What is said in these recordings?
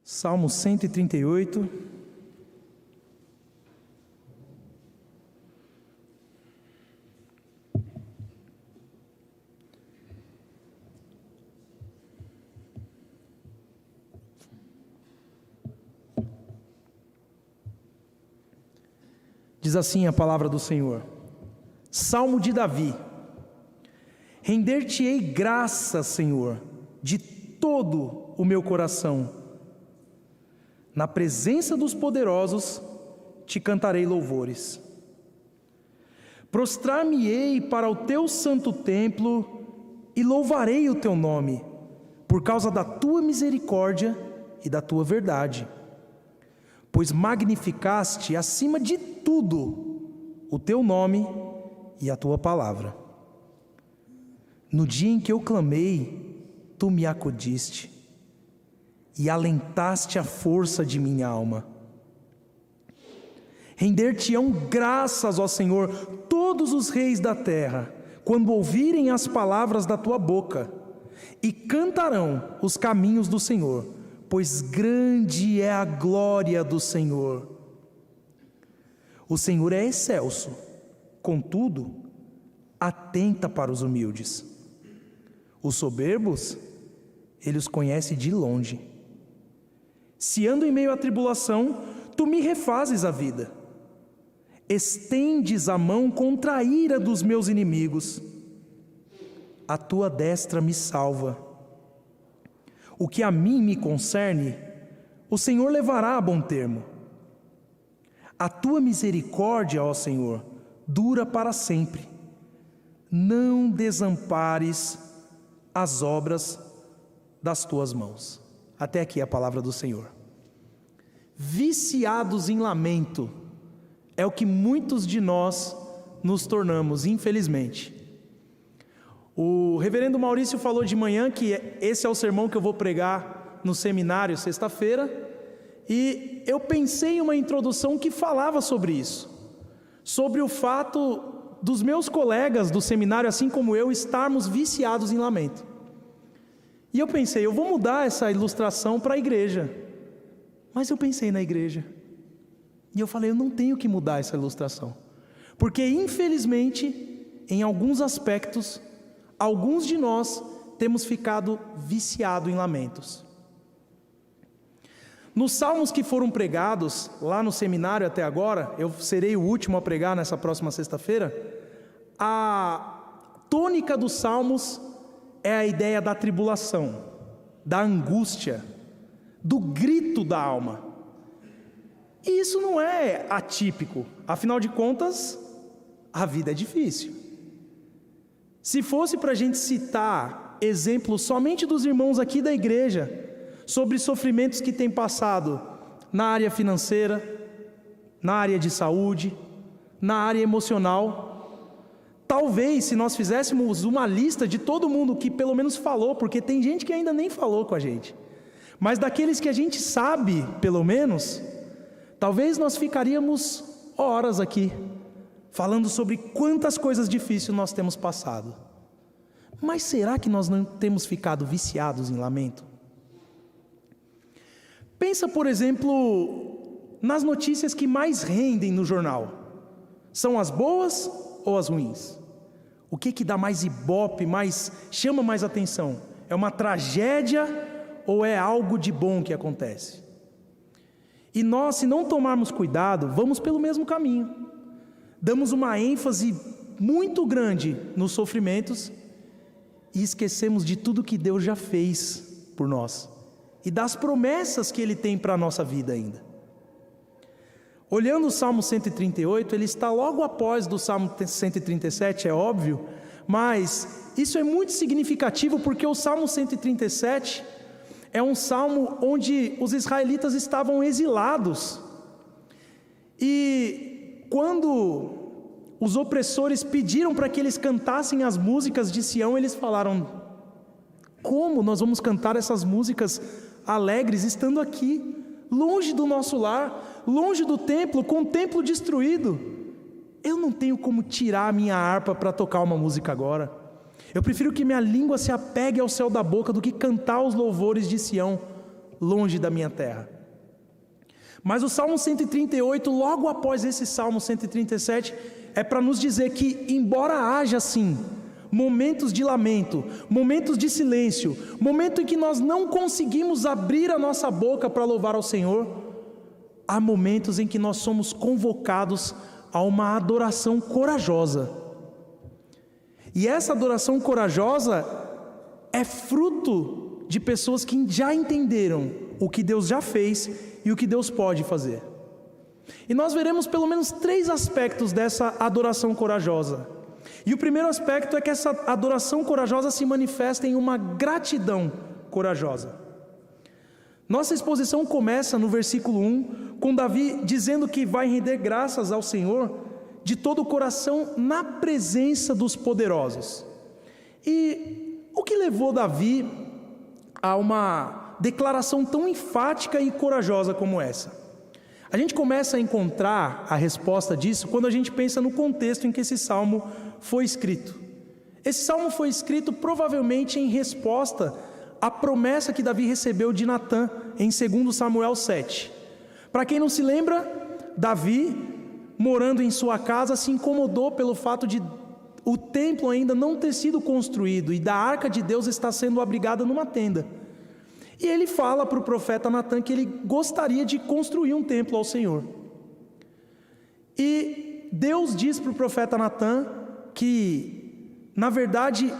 Salmo 138. Diz assim a palavra do Senhor. Salmo de Davi. Render-te-ei graças, Senhor, de todo o meu coração. Na presença dos poderosos te cantarei louvores. Prostrar-me-ei para o teu santo templo e louvarei o teu nome, por causa da tua misericórdia e da tua verdade. Pois magnificaste acima de tudo o teu nome e a tua palavra. No dia em que eu clamei, tu me acudiste e alentaste a força de minha alma. Render-te-ão graças, ó Senhor, todos os reis da terra, quando ouvirem as palavras da tua boca, e cantarão os caminhos do Senhor, pois grande é a glória do Senhor. O Senhor é excelso, contudo, atenta para os humildes. Os soberbos, ele os conhece de longe. Se ando em meio à tribulação, tu me refazes a vida. Estendes a mão contra a ira dos meus inimigos. A tua destra me salva. O que a mim me concerne, o Senhor levará a bom termo. A tua misericórdia, ó Senhor, dura para sempre. Não desampares as obras das tuas mãos. Até aqui a palavra do Senhor. Viciados em lamento é o que muitos de nós nos tornamos, infelizmente. O reverendo Maurício falou de manhã que esse é o sermão que eu vou pregar no seminário sexta-feira, e eu pensei em uma introdução que falava sobre isso, sobre o fato dos meus colegas do seminário, assim como eu, estarmos viciados em lamento. E eu pensei, eu vou mudar essa ilustração para a igreja. Mas eu pensei na igreja. E eu falei, eu não tenho que mudar essa ilustração. Porque, infelizmente, em alguns aspectos, alguns de nós temos ficado viciados em lamentos. Nos salmos que foram pregados lá no seminário até agora, eu serei o último a pregar nessa próxima sexta-feira, a tônica dos salmos é a ideia da tribulação, da angústia, do grito da alma. E isso não é atípico, afinal de contas, a vida é difícil. Se fosse para a gente citar exemplos somente dos irmãos aqui da igreja, sobre sofrimentos que têm passado na área financeira, na área de saúde, na área emocional, talvez, se nós fizéssemos uma lista de todo mundo que pelo menos falou, porque tem gente que ainda nem falou com a gente, mas daqueles que a gente sabe, pelo menos, talvez nós ficaríamos horas aqui, falando sobre quantas coisas difíceis nós temos passado. Mas será que nós não temos ficado viciados em lamento? Pensa, por exemplo, nas notícias que mais rendem no jornal. São as boas ou as ruins? O que dá mais ibope, chama mais atenção? É uma tragédia ou é algo de bom que acontece? E nós, se não tomarmos cuidado, vamos pelo mesmo caminho. Damos uma ênfase muito grande nos sofrimentos e esquecemos de tudo que Deus já fez por nós e das promessas que Ele tem para a nossa vida ainda. Olhando o Salmo 138, ele está logo após do Salmo 137, é óbvio, mas isso é muito significativo porque o Salmo 137 é um salmo onde os israelitas estavam exilados. E quando os opressores pediram para que eles cantassem as músicas de Sião, eles falaram: como nós vamos cantar essas músicas alegres estando aqui, longe do nosso lar, longe do templo, com o templo destruído? Eu não tenho como tirar a minha harpa para tocar uma música agora. Eu prefiro que minha língua se apegue ao céu da boca do que cantar os louvores de Sião longe da minha terra. Mas o Salmo 138, logo após esse Salmo 137, é para nos dizer que, embora haja sim momentos de lamento, momentos de silêncio, momento em que nós não conseguimos abrir a nossa boca para louvar ao Senhor, há momentos em que nós somos convocados a uma adoração corajosa. E essa adoração corajosa é fruto de pessoas que já entenderam o que Deus já fez e o que Deus pode fazer. E nós veremos pelo menos 3 aspectos dessa adoração corajosa. E o primeiro aspecto é que essa adoração corajosa se manifesta em uma gratidão corajosa. Nossa exposição começa no versículo 1, com Davi dizendo que vai render graças ao Senhor de todo o coração na presença dos poderosos. E o que levou Davi a uma declaração tão enfática e corajosa como essa? A gente começa a encontrar a resposta disso quando a gente pensa no contexto em que esse salmo foi escrito. Esse salmo foi escrito provavelmente em resposta à promessa que Davi recebeu de Natã em 2 Samuel 7. Para quem não se lembra, Davi, morando em sua casa, se incomodou pelo fato de o templo ainda não ter sido construído e da arca de Deus estar sendo abrigada numa tenda. E ele fala para o profeta Natã que ele gostaria de construir um templo ao Senhor. E Deus diz para o profeta Natã que, na verdade,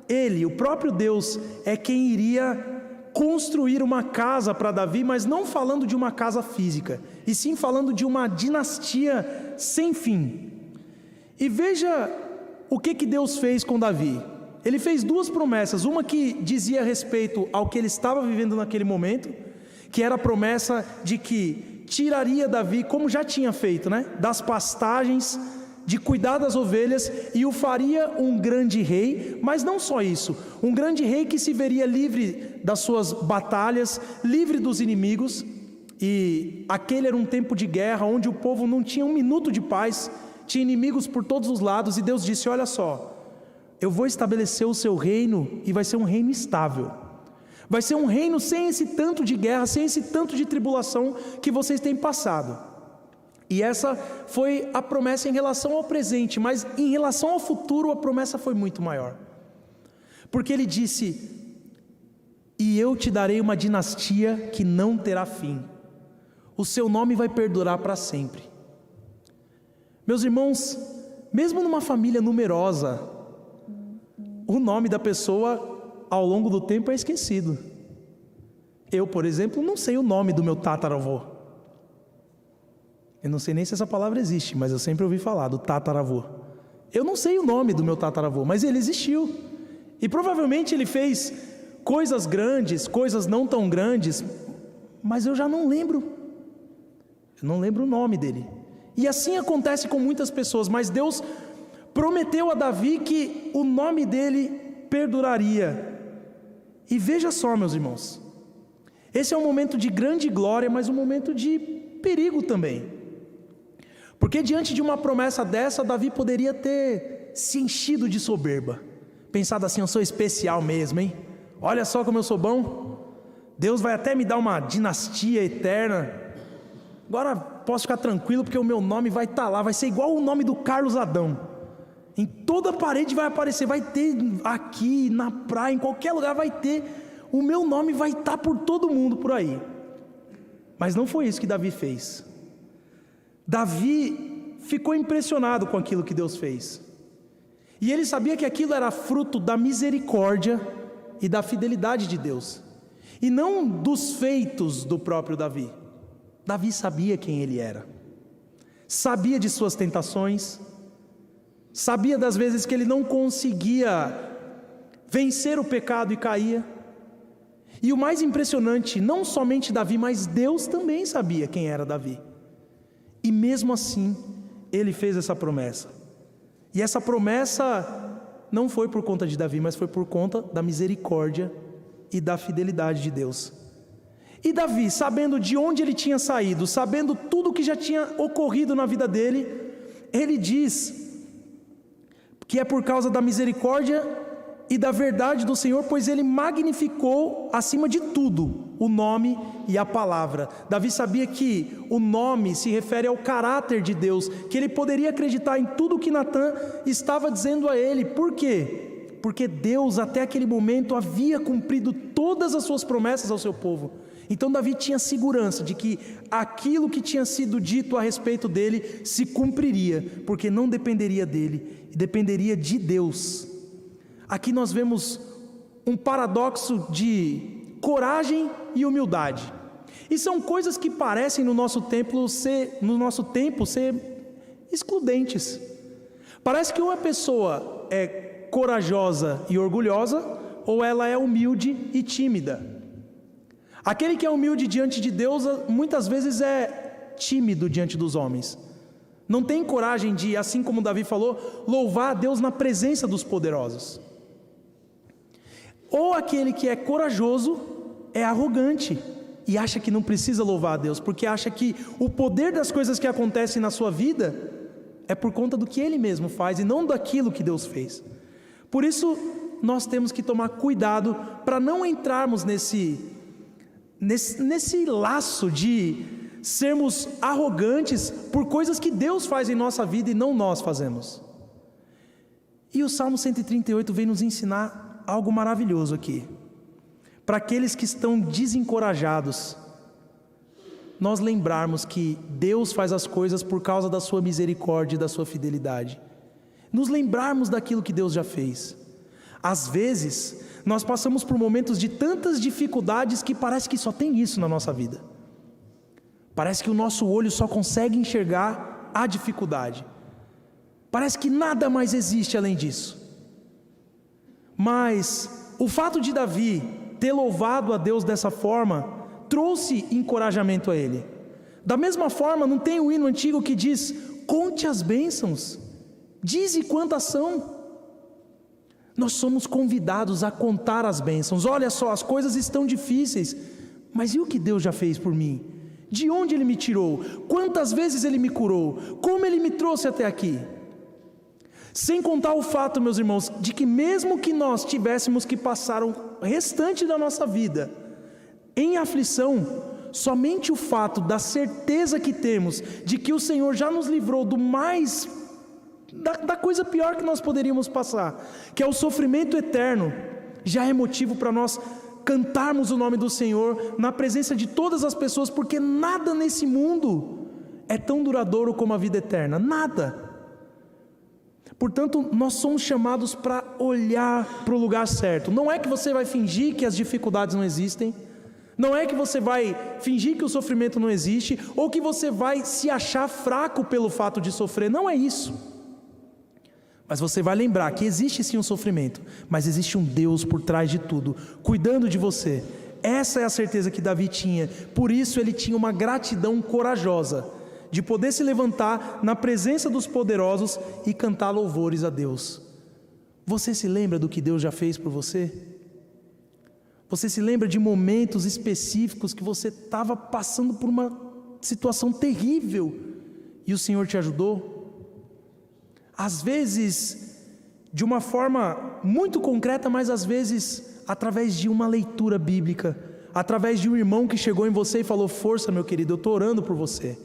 ele, o próprio Deus, é quem iria construir uma casa para Davi, mas não falando de uma casa física, e sim falando de uma dinastia sem fim. E veja o que Deus fez com Davi. Ele fez 2 promessas, uma que dizia respeito ao que ele estava vivendo naquele momento, que era a promessa de que tiraria Davi, como já tinha feito, das pastagens, de cuidar das ovelhas, e o faria um grande rei. Mas não só isso, um grande rei que se veria livre das suas batalhas, livre dos inimigos. E aquele era um tempo de guerra, onde o povo não tinha um minuto de paz, tinha inimigos por todos os lados, e Deus disse: olha só, eu vou estabelecer o seu reino, e vai ser um reino estável, vai ser um reino sem esse tanto de guerra, sem esse tanto de tribulação que vocês têm passado. E essa foi a promessa em relação ao presente, mas em relação ao futuro a promessa foi muito maior, porque ele disse: e eu te darei uma dinastia que não terá fim, o seu nome vai perdurar para sempre. Meus irmãos, mesmo numa família numerosa, o nome da pessoa ao longo do tempo é esquecido. Eu, por exemplo, não sei o nome do meu tataravô. Eu não sei nem se essa palavra existe, mas eu sempre ouvi falar do tataravô. Eu não sei o nome do meu tataravô, mas ele existiu. E provavelmente ele fez coisas grandes, coisas não tão grandes, mas eu já não lembro. Eu não lembro o nome dele. E assim acontece com muitas pessoas, mas Deus prometeu a Davi que o nome dele perduraria. E veja só, meus irmãos, esse é um momento de grande glória, mas um momento de perigo também. Porque diante de uma promessa dessa, Davi poderia ter se enchido de soberba, pensado assim: eu sou especial mesmo, hein? Olha só como eu sou bom, Deus vai até me dar uma dinastia eterna, agora posso ficar tranquilo porque o meu nome vai estar lá, vai ser igual o nome do Carlos Adão. Em toda parede vai aparecer, vai ter aqui, na praia, em qualquer lugar vai ter, o meu nome vai estar por todo mundo por aí. Mas não foi isso que Davi fez. Davi ficou impressionado com aquilo que Deus fez. E ele sabia que aquilo era fruto da misericórdia e da fidelidade de Deus, e não dos feitos do próprio Davi. Davi sabia quem ele era, sabia de suas tentações, sabia das vezes que ele não conseguia vencer o pecado e caía. E o mais impressionante, não somente Davi, mas Deus também sabia quem era Davi. E mesmo assim, ele fez essa promessa. E essa promessa não foi por conta de Davi, mas foi por conta da misericórdia e da fidelidade de Deus. E Davi, sabendo de onde ele tinha saído, sabendo tudo que já tinha ocorrido na vida dele, ele diz que é por causa da misericórdia e da verdade do Senhor, pois ele magnificou acima de tudo o nome e a palavra. Davi sabia que o nome se refere ao caráter de Deus, que ele poderia acreditar em tudo que Natã estava dizendo a ele. Por quê? Porque Deus até aquele momento havia cumprido todas as suas promessas ao seu povo. Então Davi tinha segurança de que aquilo que tinha sido dito a respeito dele se cumpriria, porque não dependeria dele, dependeria de Deus. Aqui nós vemos um paradoxo de coragem e humildade. E são coisas que parecem no nosso tempo ser excludentes. Parece que uma pessoa é corajosa e orgulhosa, ou ela é humilde e tímida. Aquele que é humilde diante de Deus, muitas vezes é tímido diante dos homens. Não tem coragem de, assim como Davi falou, louvar a Deus na presença dos poderosos. Ou aquele que é corajoso é arrogante e acha que não precisa louvar a Deus, porque acha que o poder das coisas que acontecem na sua vida é por conta do que ele mesmo faz e não daquilo que Deus fez. Por isso nós temos que tomar cuidado para não entrarmos nesse laço de sermos arrogantes por coisas que Deus faz em nossa vida e não nós fazemos. E o Salmo 138 vem nos ensinar algo maravilhoso aqui. Para aqueles que estão desencorajados, nós lembrarmos que Deus faz as coisas por causa da sua misericórdia e da sua fidelidade. Nos lembrarmos daquilo que Deus já fez. Às vezes, nós passamos por momentos de tantas dificuldades que parece que só tem isso na nossa vida. Parece que o nosso olho só consegue enxergar a dificuldade. Parece que nada mais existe além disso. Mas o fato de Davi ter louvado a Deus dessa forma trouxe encorajamento a ele. Da mesma forma, não tem um hino antigo que diz: conte as bênçãos, dize quantas são. Nós somos convidados a contar as bênçãos. Olha só, as coisas estão difíceis, mas e o que Deus já fez por mim? De onde Ele me tirou? Quantas vezes Ele me curou? Como Ele me trouxe até aqui? Sem contar o fato, meus irmãos, de que mesmo que nós tivéssemos que passar o restante da nossa vida em aflição, somente o fato da certeza que temos de que o Senhor já nos livrou do mais, da coisa pior que nós poderíamos passar, que é o sofrimento eterno, já é motivo para nós cantarmos o nome do Senhor na presença de todas as pessoas, porque nada nesse mundo é tão duradouro como a vida eterna, nada. Portanto, nós somos chamados para olhar para o lugar certo. Não é que você vai fingir que as dificuldades não existem, não é que você vai fingir que o sofrimento não existe, ou que você vai se achar fraco pelo fato de sofrer, não é isso. Mas você vai lembrar que existe sim um sofrimento, mas existe um Deus por trás de tudo, cuidando de você. Essa é a certeza que Davi tinha, por isso ele tinha uma gratidão corajosa, de poder se levantar na presença dos poderosos e cantar louvores a Deus. Você se lembra do que Deus já fez por você? Você se lembra de momentos específicos que você estava passando por uma situação terrível e o Senhor te ajudou? Às vezes de uma forma muito concreta, mas às vezes através de uma leitura bíblica, através de um irmão que chegou em você e falou: força, meu querido, eu estou orando por você.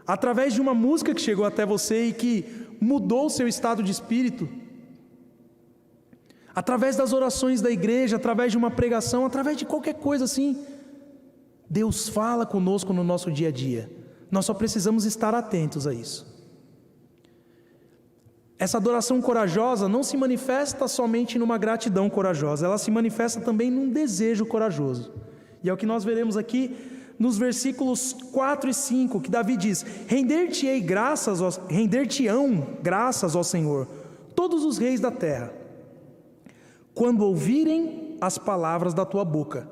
Através de uma música que chegou até você e que mudou o seu estado de espírito, através das orações da igreja, através de uma pregação, através de qualquer coisa assim, Deus fala conosco no nosso dia a dia. Nós só precisamos estar atentos a isso. Essa adoração corajosa não se manifesta somente numa gratidão corajosa, ela se manifesta também num desejo corajoso. E é o que nós veremos aqui nos versículos 4 e 5, que Davi diz: render-te-ão graças, ó Senhor, todos os reis da terra, quando ouvirem as palavras da tua boca,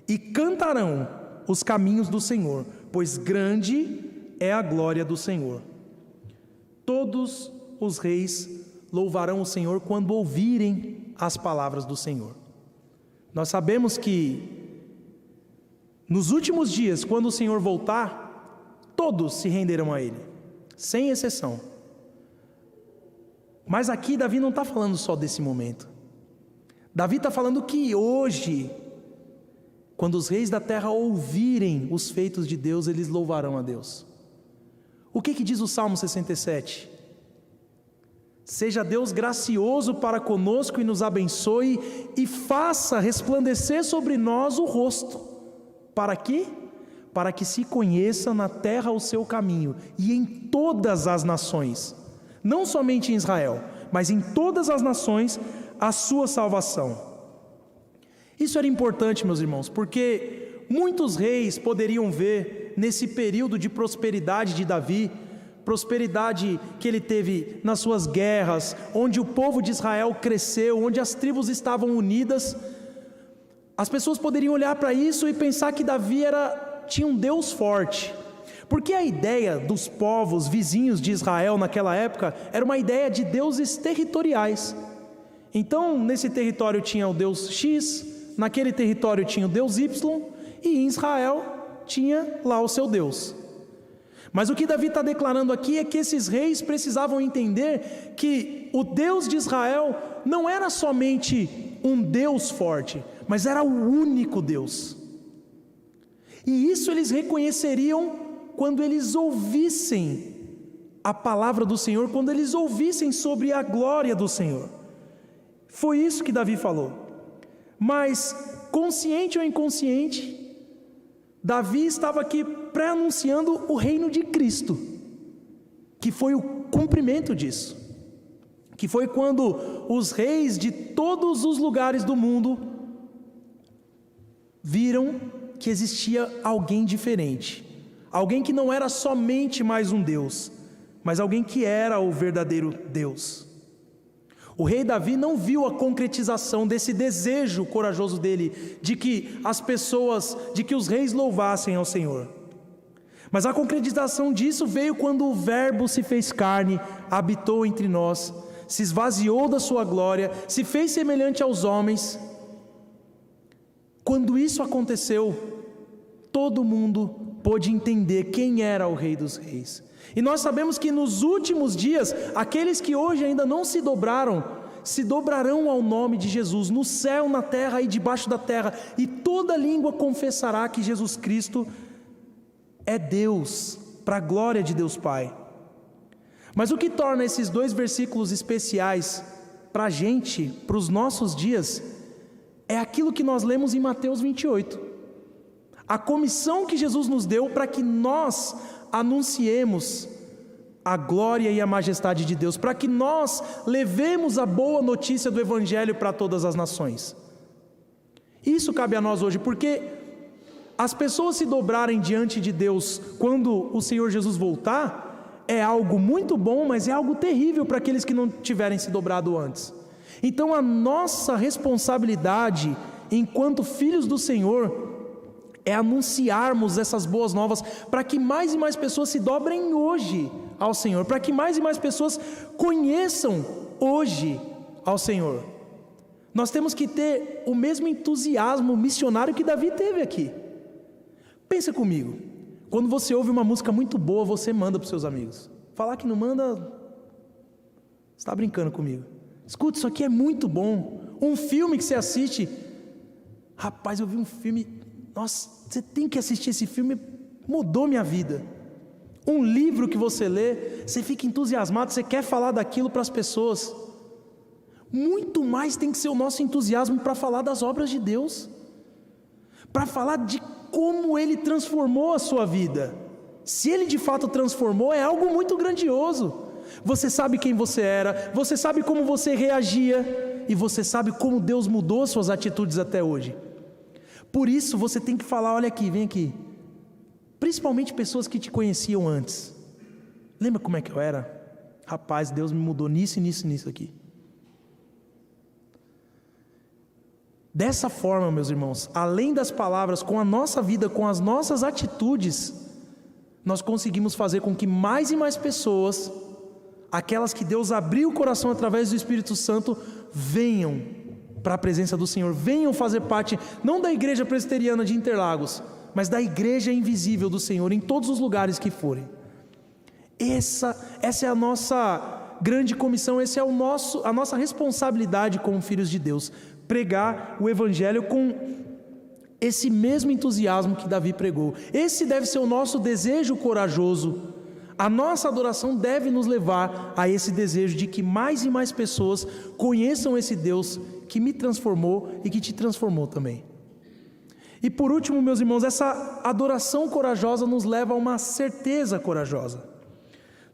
e cantarão os caminhos do Senhor, pois grande é a glória do Senhor. Todos os reis louvarão o Senhor quando ouvirem as palavras do Senhor. Nós sabemos que nos últimos dias, quando o Senhor voltar, todos se renderão a Ele, sem exceção. Mas aqui Davi não está falando só desse momento. Davi está falando que hoje Quando os reis da terra ouvirem os feitos de Deus, eles louvarão a Deus. O que diz o Salmo 67? Seja Deus gracioso para conosco e nos abençoe e faça resplandecer sobre nós o rosto. Para quê? Para que se conheça na terra o seu caminho e em todas as nações, não somente em Israel, mas em todas as nações, a sua salvação. Isso era importante, meus irmãos, porque muitos reis poderiam ver nesse período de prosperidade de Davi, prosperidade que ele teve nas suas guerras, onde o povo de Israel cresceu, onde as tribos estavam unidas. As pessoas poderiam olhar para isso e pensar que Davi tinha um Deus forte, porque a ideia dos povos vizinhos de Israel naquela época era uma ideia de deuses territoriais. Então, nesse território tinha o Deus X, naquele território tinha o Deus Y, e em Israel tinha lá o seu Deus. Mas o que Davi está declarando aqui é que esses reis precisavam entender que o Deus de Israel não era somente um Deus forte, mas era o único Deus. E isso eles reconheceriam quando eles ouvissem a palavra do Senhor, quando eles ouvissem sobre a glória do Senhor. Foi isso que Davi falou. Mas, consciente ou inconsciente, Davi estava aqui pré-anunciando o reino de Cristo, que foi o cumprimento disso, que foi quando os reis de todos os lugares do mundo viram que existia alguém diferente, alguém que não era somente mais um Deus, mas alguém que era o verdadeiro Deus. O rei Davi não viu a concretização desse desejo corajoso dele, de que os reis louvassem ao Senhor. Mas a concretização disso veio quando o Verbo se fez carne, habitou entre nós, se esvaziou da sua glória, se fez semelhante aos homens. Quando isso aconteceu, todo mundo pôde entender quem era o Rei dos Reis. E nós sabemos que nos últimos dias, aqueles que hoje ainda não se dobrarão ao nome de Jesus, no céu, na terra e debaixo da terra, e toda língua confessará que Jesus Cristo é Deus, para a glória de Deus Pai. Mas o que torna esses dois versículos especiais para a gente, para os nossos dias, é aquilo que nós lemos em Mateus 28. A comissão que Jesus nos deu para que nós anunciemos a glória e a majestade de Deus, para que nós levemos a boa notícia do Evangelho para todas as nações. Isso cabe a nós hoje, porque as pessoas se dobrarem diante de Deus quando o Senhor Jesus voltar, é algo muito bom, mas é algo terrível para aqueles que não tiverem se dobrado antes. Então a nossa responsabilidade, enquanto filhos do Senhor, é anunciarmos essas boas novas, para que mais e mais pessoas se dobrem hoje ao Senhor, para que mais e mais pessoas conheçam hoje ao Senhor. Nós temos que ter o mesmo entusiasmo missionário que Davi teve aqui. Pensa comigo, quando você ouve uma música muito boa, você manda para os seus amigos. Falar que não manda, você está brincando comigo. Escuta, isso aqui é muito bom. Um filme que você assiste, rapaz, eu vi um filme, nossa, você tem que assistir esse filme, mudou minha vida. Um livro que você lê, você fica entusiasmado, você quer falar daquilo para as pessoas. Muito mais tem que ser o nosso entusiasmo para falar das obras de Deus, para falar de como Ele transformou a sua vida. Se Ele de fato transformou, é algo muito grandioso. Você sabe quem você era, você sabe como você reagia, e você sabe como Deus mudou suas atitudes até hoje. Por isso você tem que falar, olha aqui, vem aqui. Principalmente pessoas que te conheciam antes. Lembra como é que eu era? Rapaz, Deus me mudou nisso e nisso e nisso aqui. Dessa forma, meus irmãos, além das palavras, com a nossa vida, com as nossas atitudes, nós conseguimos fazer com que mais e mais pessoas, aquelas que Deus abriu o coração através do Espírito Santo, venham para a presença do Senhor, venham fazer parte, não da igreja presbiteriana de Interlagos, mas da igreja invisível do Senhor, em todos os lugares que forem. Essa é a nossa grande comissão, essa é a nossa responsabilidade como filhos de Deus, pregar o Evangelho com Esse mesmo entusiasmo que Davi pregou. Esse deve ser o nosso desejo corajoso. A nossa adoração deve nos levar a esse desejo de que mais e mais pessoas conheçam esse Deus que me transformou e que te transformou também. E por último, meus irmãos, essa adoração corajosa nos leva a uma certeza corajosa.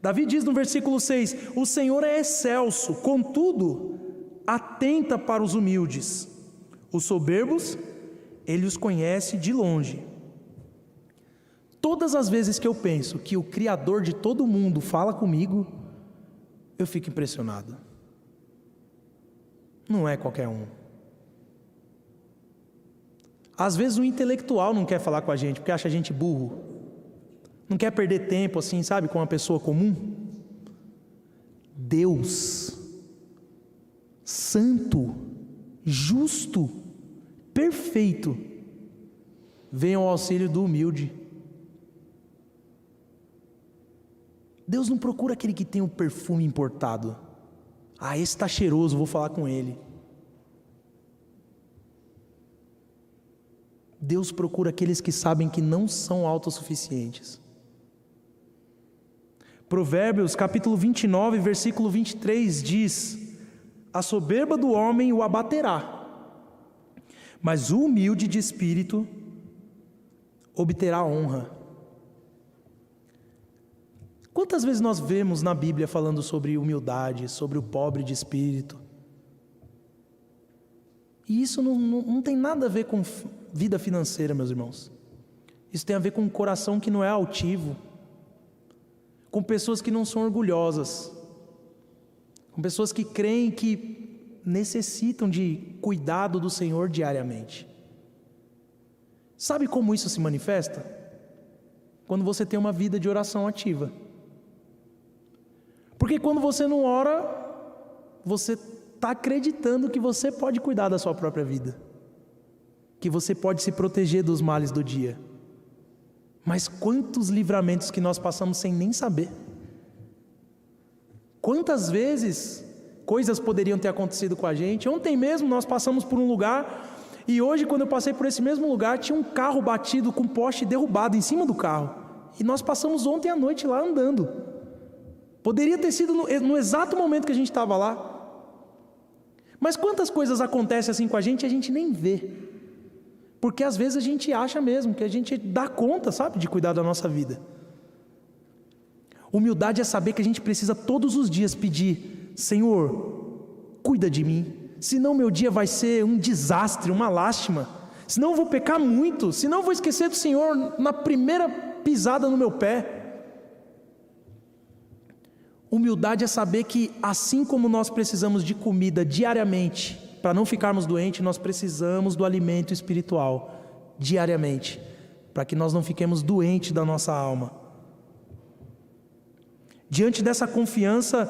Davi diz no versículo 6: o Senhor é excelso, contudo, atenta para os humildes. Os soberbos, Ele os conhece de longe. Todas as vezes que eu penso que o Criador de todo mundo fala comigo, eu fico impressionado. Não é qualquer um. Às vezes o intelectual não quer falar com a gente, porque acha a gente burro. Não quer perder tempo assim, sabe, com uma pessoa comum. Deus, santo, justo, perfeito, vem ao auxílio do humilde. Deus não procura aquele que tem um perfume importado. Ah, esse está cheiroso, vou falar com ele. Deus procura aqueles que sabem que não são autossuficientes. Provérbios capítulo 29, versículo 23 diz: a soberba do homem o abaterá, mas o humilde de espírito obterá honra. Quantas vezes nós vemos na Bíblia falando sobre humildade, sobre o pobre de espírito? E isso não tem nada a ver com vida financeira, meus irmãos. Isso tem a ver com um coração que não é altivo, com pessoas que não são orgulhosas, com pessoas que creem que necessitam de cuidado do Senhor diariamente. Sabe como isso se manifesta? Quando você tem uma vida de oração ativa. Porque quando você não ora, você está acreditando que você pode cuidar da sua própria vida, que você pode se proteger dos males do dia. Mas quantos livramentos que nós passamos sem nem saber? Quantas vezes coisas poderiam ter acontecido com a gente? Ontem mesmo nós passamos por um lugar, e hoje quando eu passei por esse mesmo lugar, tinha um carro batido com poste derrubado em cima do carro, e nós passamos ontem à noite lá andando. Poderia ter sido no exato momento que a gente estava lá. Mas quantas coisas acontecem assim com a gente nem vê. Porque às vezes a gente acha mesmo que a gente dá conta, sabe, de cuidar da nossa vida. Humildade é saber que a gente precisa todos os dias pedir: Senhor, cuida de mim, senão meu dia vai ser um desastre, uma lástima, senão eu vou pecar muito, senão eu vou esquecer do Senhor na primeira pisada no meu pé. Humildade é saber que assim como nós precisamos de comida diariamente, para não ficarmos doentes, nós precisamos do alimento espiritual diariamente, para que nós não fiquemos doentes da nossa alma. Diante dessa confiança,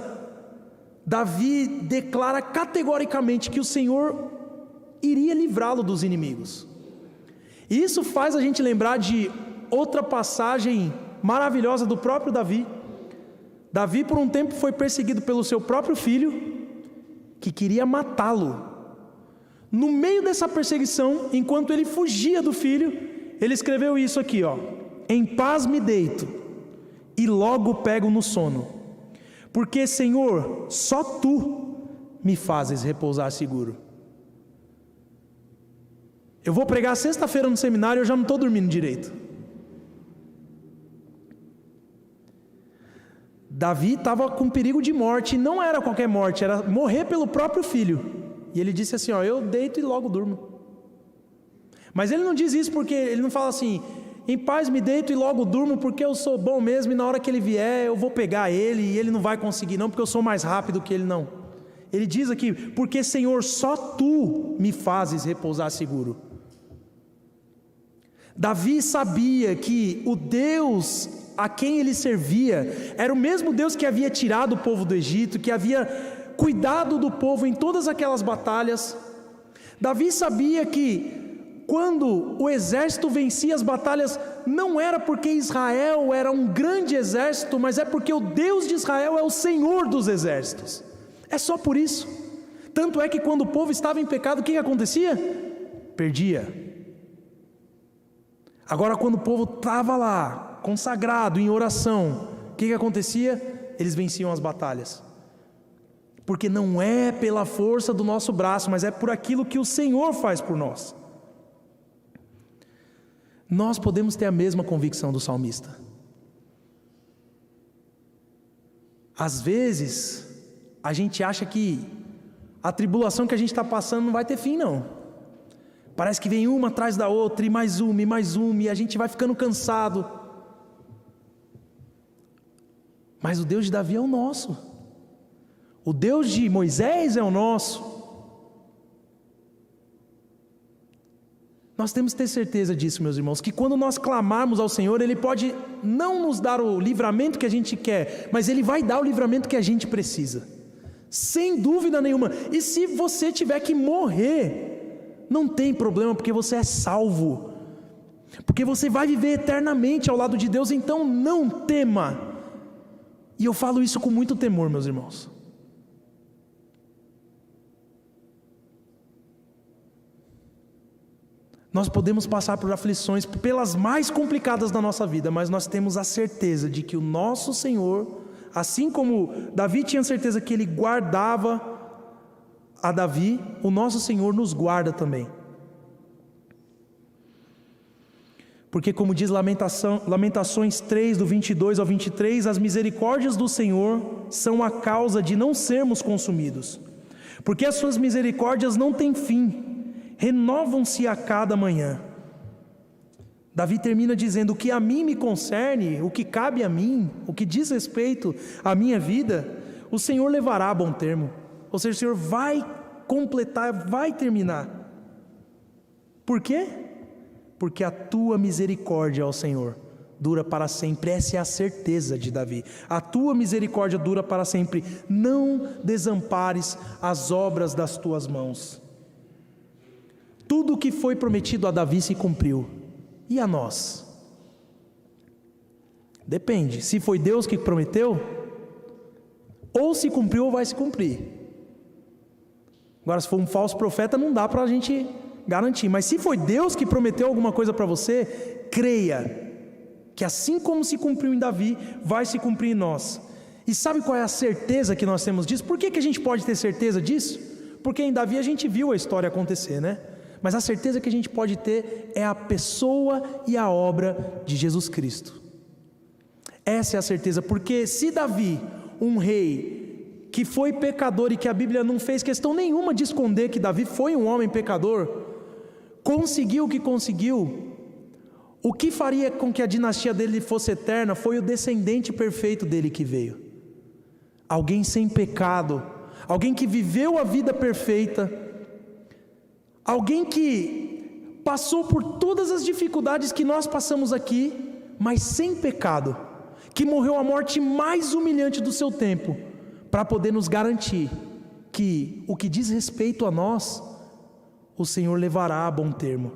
Davi declara categoricamente que o Senhor iria livrá-lo dos inimigos. E isso faz a gente lembrar de outra passagem maravilhosa do próprio Davi. Davi por um tempo foi perseguido pelo seu próprio filho, que queria matá-lo. No meio dessa perseguição, enquanto ele fugia do filho, ele escreveu isso aqui, ó: em paz me deito e logo pego no sono, porque Senhor, só Tu me fazes repousar seguro. Eu vou pregar sexta-feira no seminário, eu já não estou dormindo direito. Davi estava com perigo de morte, e não era qualquer morte, era morrer pelo próprio filho. E ele disse assim, ó: eu deito e logo durmo. Mas ele não diz isso porque, ele não fala assim: em paz me deito e logo durmo porque eu sou bom mesmo e na hora que ele vier eu vou pegar ele e ele não vai conseguir não, porque eu sou mais rápido que ele. Não. Ele diz aqui: porque Senhor, só Tu me fazes repousar seguro. Davi sabia que o Deus a quem ele servia era o mesmo Deus que havia tirado o povo do Egito, que havia cuidado do povo em todas aquelas batalhas. Davi sabia que quando o exército vencia as batalhas, não era porque Israel era um grande exército, mas é porque o Deus de Israel é o Senhor dos exércitos. É só por isso. Tanto é que quando o povo estava em pecado, o que acontecia? Perdia. Agora, quando o povo estava lá, consagrado, em oração, o que acontecia? Eles venciam as batalhas. Porque não é pela força do nosso braço, mas é por aquilo que o Senhor faz por nós. Nós podemos ter a mesma convicção do salmista. Às vezes, a gente acha que a tribulação que a gente está passando não vai ter fim, não. Parece que vem uma atrás da outra, e mais uma, e a gente vai ficando cansado. Mas o Deus de Davi é o nosso. O Deus de Moisés é o nosso. Nós temos que ter certeza disso, meus irmãos, que quando nós clamarmos ao Senhor, Ele pode não nos dar o livramento que a gente quer, mas Ele vai dar o livramento que a gente precisa, sem dúvida nenhuma. E se você tiver que morrer, não tem problema, porque você é salvo, porque você vai viver eternamente ao lado de Deus. Então não tema. E eu falo isso com muito temor, meus irmãos. Nós podemos passar por aflições, pelas mais complicadas da nossa vida, mas nós temos a certeza de que o nosso Senhor, assim como Davi tinha certeza que ele guardava a Davi, o nosso Senhor nos guarda também. Porque, como diz Lamentações 3, do 22 ao 23, as misericórdias do Senhor são a causa de não sermos consumidos, porque as suas misericórdias não têm fim, renovam-se a cada manhã. Davi termina dizendo: o que a mim me concerne, o que cabe a mim, o que diz respeito à minha vida, o Senhor levará a bom termo. Ou seja, o Senhor vai completar, vai terminar. Por quê? Porque a tua misericórdia, ó Senhor, dura para sempre. Essa é a certeza de Davi. A tua misericórdia dura para sempre. Não desampares as obras das tuas mãos. Tudo o que foi prometido a Davi se cumpriu. E a nós? Depende. Se foi Deus que prometeu, ou se cumpriu ou vai se cumprir. Agora, se for um falso profeta, não dá para a gente garantir. Mas se foi Deus que prometeu alguma coisa para você, creia que assim como se cumpriu em Davi, vai se cumprir em nós. E sabe qual é a certeza que nós temos disso? Por que a gente pode ter certeza disso? Porque em Davi a gente viu a história acontecer, né? Mas a certeza que a gente pode ter é a pessoa e a obra de Jesus Cristo. Essa é a certeza, porque se Davi, um rei que foi pecador e que a Bíblia não fez questão nenhuma de esconder que Davi foi um homem pecador, conseguiu o que conseguiu, o que faria com que a dinastia dele fosse eterna foi o descendente perfeito dele que veio. Alguém sem pecado, alguém que viveu a vida perfeita, alguém que passou por todas as dificuldades que nós passamos aqui, mas sem pecado, que morreu a morte mais humilhante do seu tempo, para poder nos garantir que o que diz respeito a nós, o Senhor levará a bom termo.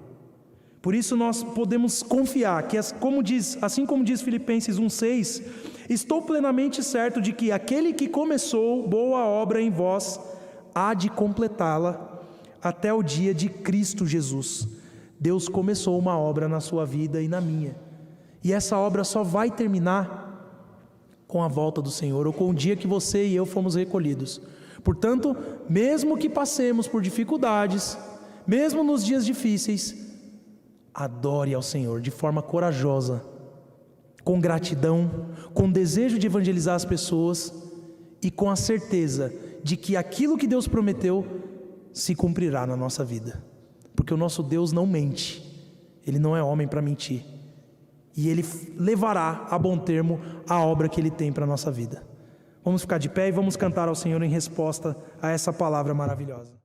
Por isso nós podemos confiar que, assim como diz Filipenses 1,6, estou plenamente certo de que aquele que começou boa obra em vós, há de completá-la até o dia de Cristo Jesus. Deus começou uma obra na sua vida e na minha, e essa obra só vai terminar com a volta do Senhor, ou com o dia que você e eu fomos recolhidos. Portanto, mesmo que passemos por dificuldades, mesmo nos dias difíceis, adore ao Senhor de forma corajosa, com gratidão, com desejo de evangelizar as pessoas e com a certeza de que aquilo que Deus prometeu se cumprirá na nossa vida, porque o nosso Deus não mente, Ele não é homem para mentir, e Ele levará a bom termo a obra que Ele tem para a nossa vida. Vamos ficar de pé e vamos cantar ao Senhor em resposta a essa palavra maravilhosa.